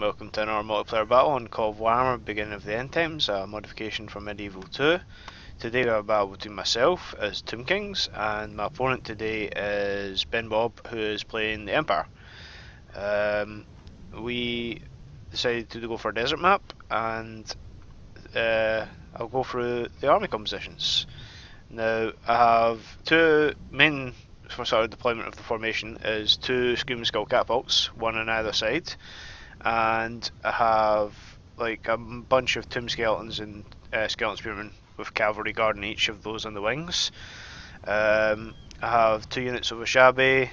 welcome to another multiplayer battle on called Warhammer Beginning of the End Times, a modification from Medieval 2. Today we have a battle between myself as Tomb Kings and my opponent today is Ben Bob, who is playing the Empire. We decided to go for a desert map, and I'll go through the army compositions. Now I have two main for sort of deployment of the formation is two Screaming Skull catapults, one on either side, and I have like a bunch of tomb skeletons and skeleton spearmen with cavalry guarding each of those on the wings. I have two units of Oshabi,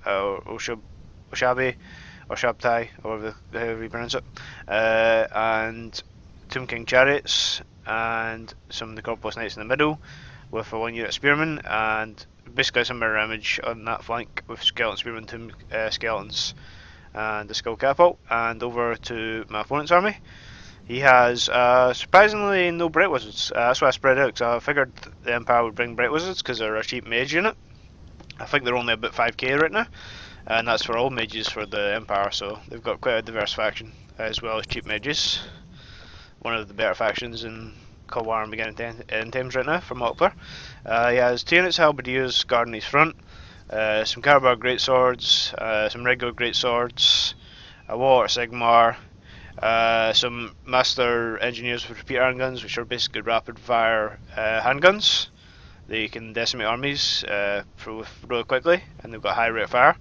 Oshabi, or Shabtai, or however you pronounce it, and Tomb King chariots, and some of the Corpus Knights in the middle, with a 1 unit spearman, and basically some mirror image on that flank with skeleton spearmen, tomb skeletons, and the skull catapult. And over to my opponent's army, he has surprisingly no bright wizards. That's why I spread out, because I figured the Empire would bring bright wizards because they're a cheap mage unit. I think they're only about 5k right now, and that's for all mages for the Empire, so they've got quite a diverse faction as well as cheap mages. One of the better factions in called Warhammer Beginning of the End Times right now for multiplayer. He has 2 units of halberdiers guarding his front, some Carabar greatswords, some regular greatswords, a Water Sigmar, some Master Engineers with repeat handguns, which are basically rapid fire handguns. They can decimate armies really quickly, and they've got high rate of fire.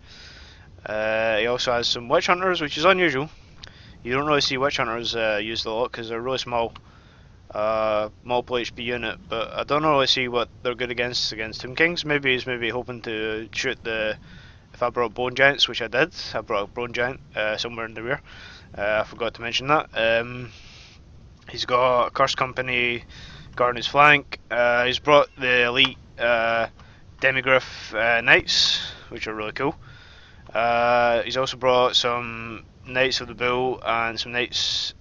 He also has some Witch Hunters, which is unusual. You don't really see Witch Hunters used a lot because they're really small. Multiple HP unit, but I don't really see what they're good against Tomb Kings. Maybe he's hoping to shoot if I brought Bone Giants, which I did. I brought a Bone Giant somewhere in the rear. I forgot to mention that. He's got a Cursed Company guarding his flank. He's brought the elite Demigryph Knights, which are really cool. He's also brought some Knights of the Bull and some Knights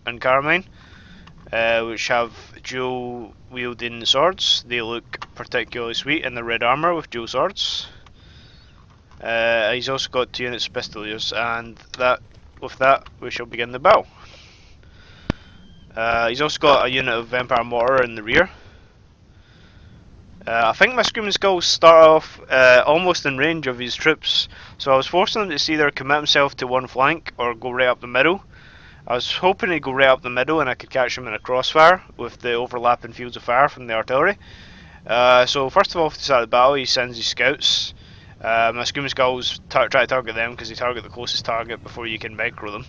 and Carmine, which have dual wielding swords. They look particularly sweet in the red armour with dual swords. He's also got 2 units of pistoliers, and with that we shall begin the battle. He's also got a unit of Empire Mortar in the rear. I think my Screaming Skulls start off almost in range of his troops, so I was forcing him to either commit himself to one flank or go right up the middle. I was hoping he'd go right up the middle and I could catch him in a crossfire with the overlapping fields of fire from the artillery. So first of all, to start the battle, he sends his scouts. My Screaming Skulls try to target them because they target the closest target before you can micro them,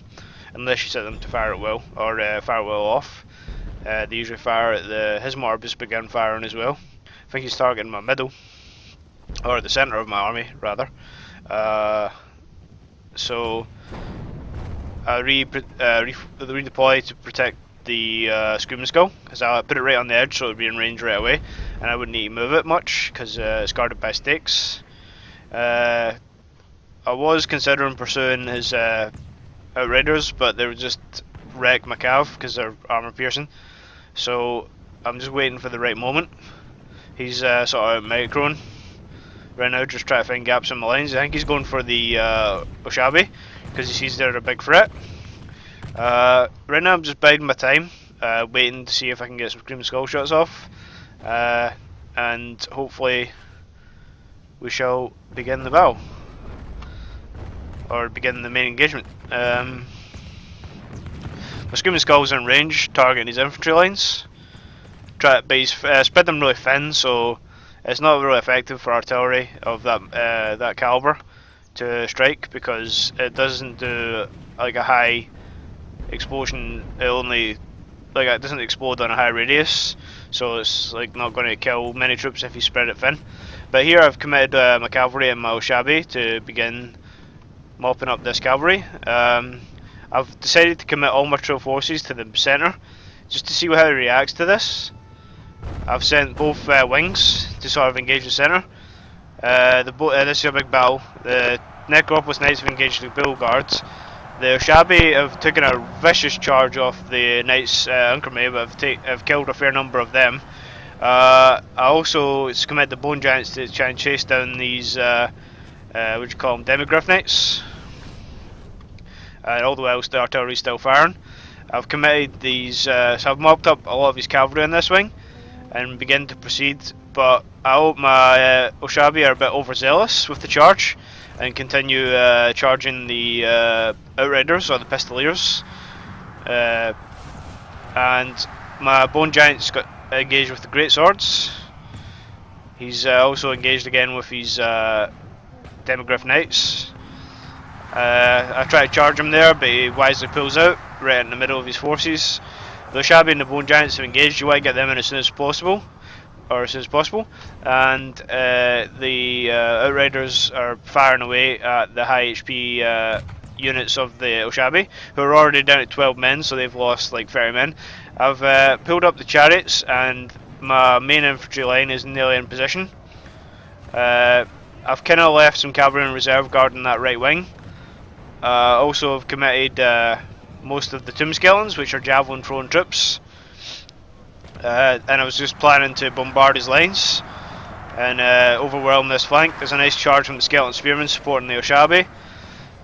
unless you set them to fire at will or fire well off. They usually fire at his mortar just began firing as well. I think he's targeting my middle, or the centre of my army rather. So I redeploy to protect the Screaming Skull, because I put it right on the edge so it would be in range right away, and I wouldn't need to move it much because it's guarded by stakes. I was considering pursuing his Outriders, but they would just wreck my cav because they're armour piercing. So I'm just waiting for the right moment. He's sort of microing right now, just trying to find gaps in my lines. I think he's going for the Oshabi because he sees they're a big threat. Right now I'm just biding my time, waiting to see if I can get some Screaming Skull shots off, and hopefully we shall begin the battle, or begin the main engagement. My Screaming Skull's in range, targeting his infantry lines. But he's spread them really thin, so it's not really effective for artillery of that caliber to strike, because it doesn't do like a high explosion. It doesn't explode on a high radius, so it's like not going to kill many troops if you spread it thin. But here I've committed my cavalry and my Oshabi to begin mopping up this cavalry. I've decided to commit all my troop forces to the centre just to see how he reacts to this. I've sent both wings to sort of engage the centre. This is a big battle. The Necropolis Knights have engaged the Bull Guards. The Oshabi have taken a vicious charge off the Knights Unkerme, but have killed a fair number of them. I also committed the Bone Giants to try and chase down these, what do you call them, Demigryph Knights. all the whilst the artillery is still firing. I've committed these, so I've mopped up a lot of his cavalry in this wing and begin to proceed, but I hope my Oshabi are a bit overzealous with the charge and continue charging the Outriders or the Pistoliers. And my Bone Giant's got engaged with the Great Swords. He's also engaged again with his Demigryph Knights. I try to charge him there, but he wisely pulls out right in the middle of his forces. The Oshabi and the Bone Giants have engaged. You want to get them in as soon as possible, and the Outriders are firing away at the high HP units of the Oshabi, who are already down at 12 men, so they've lost like 30 men. I've pulled up the chariots, and my main infantry line is nearly in position. I've kind of left some cavalry in reserve guarding that right wing. Also, I've committed most of the tomb skeletons, which are javelin thrown troops, and I was just planning to bombard his lines and overwhelm this flank. There's a nice charge from the skeleton spearmen supporting the Oshabi,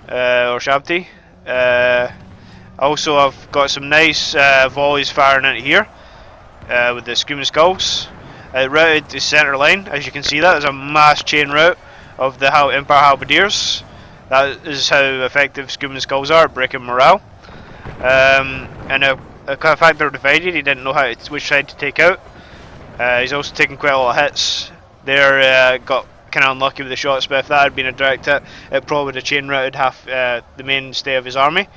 or Shabti. Also, I've got some nice volleys firing out here with the Screaming Skulls. Routed the centre line, as you can see. That there's a mass chain route of the Empire Halberdiers. That is how effective Screaming Skulls are at breaking morale. And the fact they're divided, he didn't know which side to take out. He's also taken quite a lot of hits. They're got kind of unlucky with the shots, but if that had been a direct hit, it probably would have chain routed half the mainstay of his army.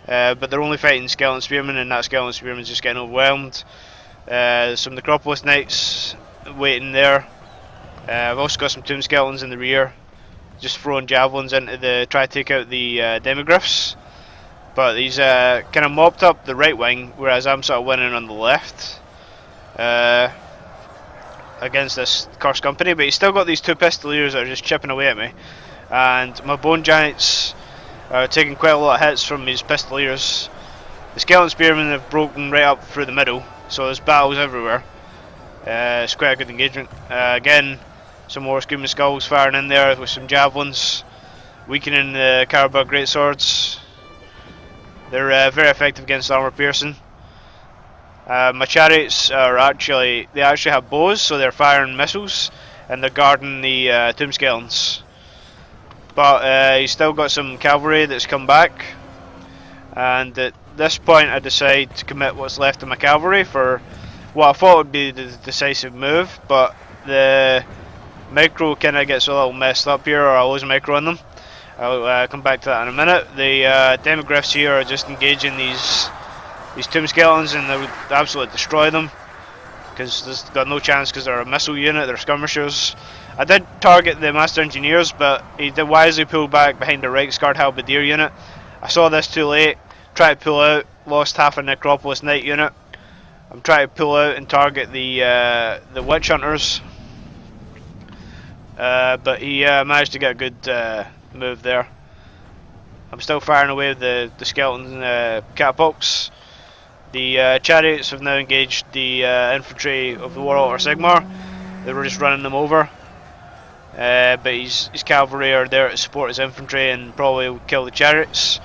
But they're only fighting skeleton spearmen, and that skeleton spearman is just getting overwhelmed. Some Necropolis Knights waiting there. I've also got some tomb skeletons in the rear, just throwing javelins into try to take out the Demigryphs. But he's kind of mopped up the right wing, whereas I'm sort of winning on the left against this cursed company. But he's still got these two Pistoliers that are just chipping away at me, and my Bone Giants are taking quite a lot of hits from his Pistoliers. The skeleton spearmen have broken right up through the middle, so there's battles everywhere. It's quite a good engagement. Again, some more Screaming Skulls firing in there with some javelins, weakening the Carabao Great Swords. They're very effective against armor piercing. My chariots are actually have bows, so they're firing missiles and they're guarding the tomb skeletons. But he's still got some cavalry that's come back, and at this point I decide to commit what's left of my cavalry for what I thought would be the decisive move, but the micro kind of gets a little messed up here, or I lose a micro on them. I'll come back to that in a minute. The Demigryphs here are just engaging these tomb skeletons, and they would absolutely destroy them because they've got no chance because they're a missile unit, they're skirmishers. I did target the Master Engineers, but he did wisely pull back behind the Reichsguard Halberdier unit. I saw this too late, tried to pull out, lost half a Necropolis Knight unit. I'm trying to pull out and target the Witch Hunters, but he managed to get a good move there. I'm still firing away with the skeleton catapults. The chariots have now engaged the infantry of the War Altar Sigmar. They were just running them over, but his cavalry are there to support his infantry and probably will kill the chariots.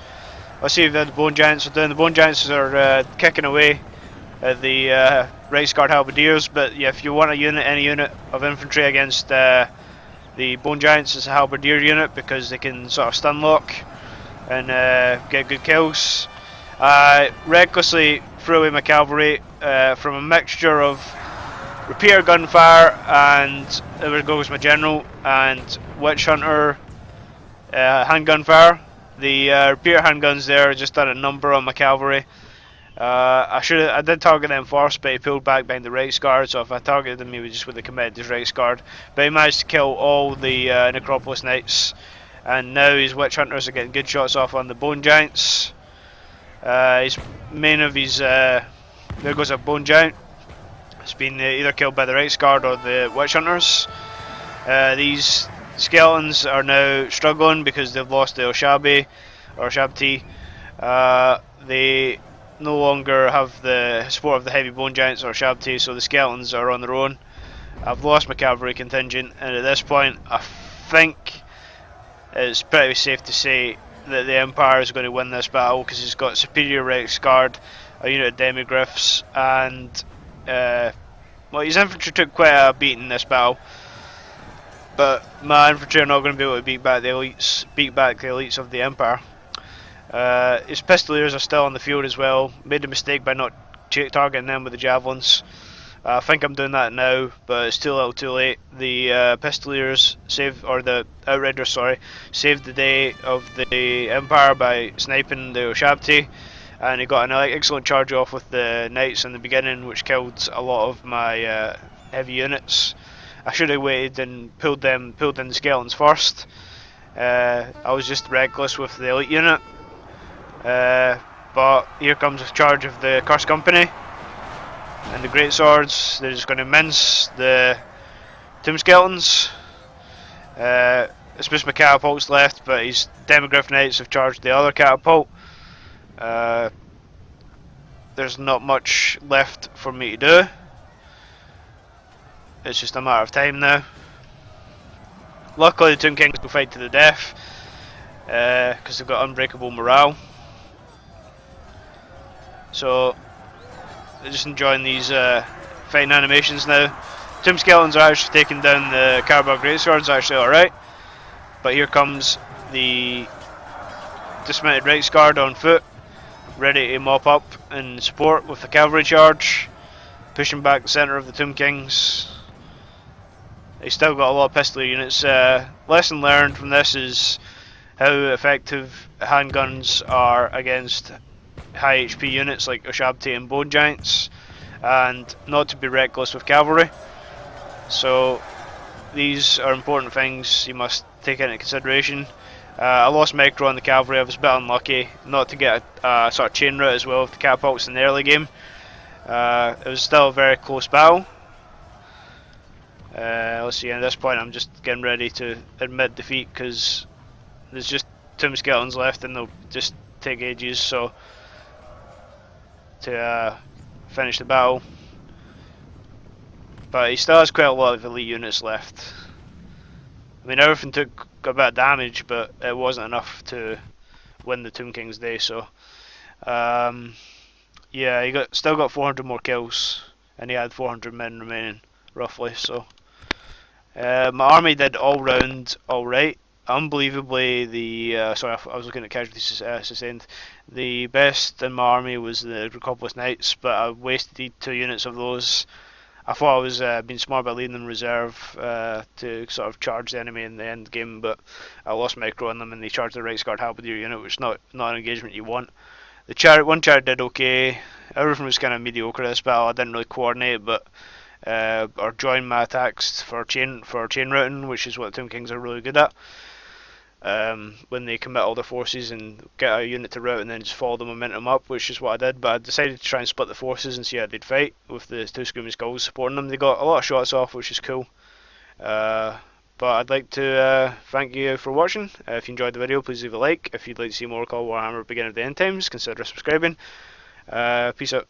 Let's see if the Bone Giants are doing. The Bone Giants are kicking away at the Reichsguard Halberdiers, but yeah, if you want any unit of infantry against the Bone Giants, it's a Halberdier unit because they can sort of stun lock and get good kills. I recklessly threw away my cavalry from a mixture of repeater gunfire, and there goes my general, and Witch Hunter handgun fire. The repeater handguns there just done a number on my cavalry. I did target them first, but he pulled back behind the Reichsguard, so if I targeted him, he just would have committed his Reichsguard. But he managed to kill all the Necropolis Knights, and now his Witch Hunters are getting good shots off on the Bone Giants. His main of his there goes a Bone Giant. It's been either killed by the Reichsguard or the Witch Hunters. These skeletons are now struggling because they've lost the Oshabi or Shabti. They no longer have the support of the heavy Bone Giants or Shabti, so the skeletons are on their own. I've lost my cavalry contingent, and at this point I think it's pretty safe to say that the Empire is going to win this battle because he's got superior Rex Guard, a unit of Demigryphs, and well, his infantry took quite a beating in this battle, but my infantry are not going to be able to beat back the elites of the Empire. His Pistoliers are still on the field as well. Made a mistake by not targeting them with the javelins. I think I'm doing that now, but it's too little, too late. The Pistoliers the Outriders, sorry, saved the day of the Empire by sniping the Ushabti, and he got an excellent charge off with the Knights in the beginning, which killed a lot of my heavy units. I should have waited and pulled in the Skeletons first. I was just reckless with the elite unit. But here comes a charge of the Cursed Company and the Great Swords. They're just going to mince the Tomb Skeletons. It's just my catapults left, but his Demigryph Knights have charged the other catapult. There's not much left for me to do. It's just a matter of time now. Luckily the Tomb Kings will fight to the death, because they've got unbreakable morale. So they're just enjoying these fighting animations now. Tomb Skeletons are actually taking down the Carabao Greatswords, actually alright. But here comes the dismounted Rex Guard on foot, ready to mop up and support with the cavalry charge, pushing back the centre of the Tomb Kings. They still got a lot of pistol units. Lesson learned from this is how effective handguns are against high HP units like Ushabti and Bone Giants, and not to be reckless with cavalry. So these are important things you must take into consideration. I lost micro on the cavalry. I was a bit unlucky not to get a sort of chain route as well with the catapults in the early game. It was still a very close battle. Let's see, at this point I'm just getting ready to admit defeat because there's just Tomb Skeletons left and they'll just take ages to finish the battle. But he still has quite a lot of elite units left. I mean, everything took a bit of damage, but it wasn't enough to win the Tomb King's day. So yeah, he still got 400 more kills and he had 400 men remaining roughly. So my army did all round alright. Unbelievably, sorry, I was looking at casualties sustained. The best in my army was the Recopolis Knights, but I wasted 2 units of those. I thought I was being smart by leaving them reserve to sort of charge the enemy in the end game, but I lost micro on them and they charged the Rex Guard Halberdier unit, which is not an engagement you want. The one chariot did okay. Everything was kind of mediocre this battle. I didn't really coordinate, but or join my attacks for chain routing, which is what the Tomb Kings are really good at. When they commit all their forces and get a unit to route and then just follow the momentum up, which is what I did. But I decided to try and split the forces and see how they'd fight with the 2 Screaming Skulls supporting them. They got a lot of shots off, which is cool. But I'd like to thank you for watching. If you enjoyed the video, please leave a like. If you'd like to see more Call Warhammer Beginning of the End Times, consider subscribing. Peace out.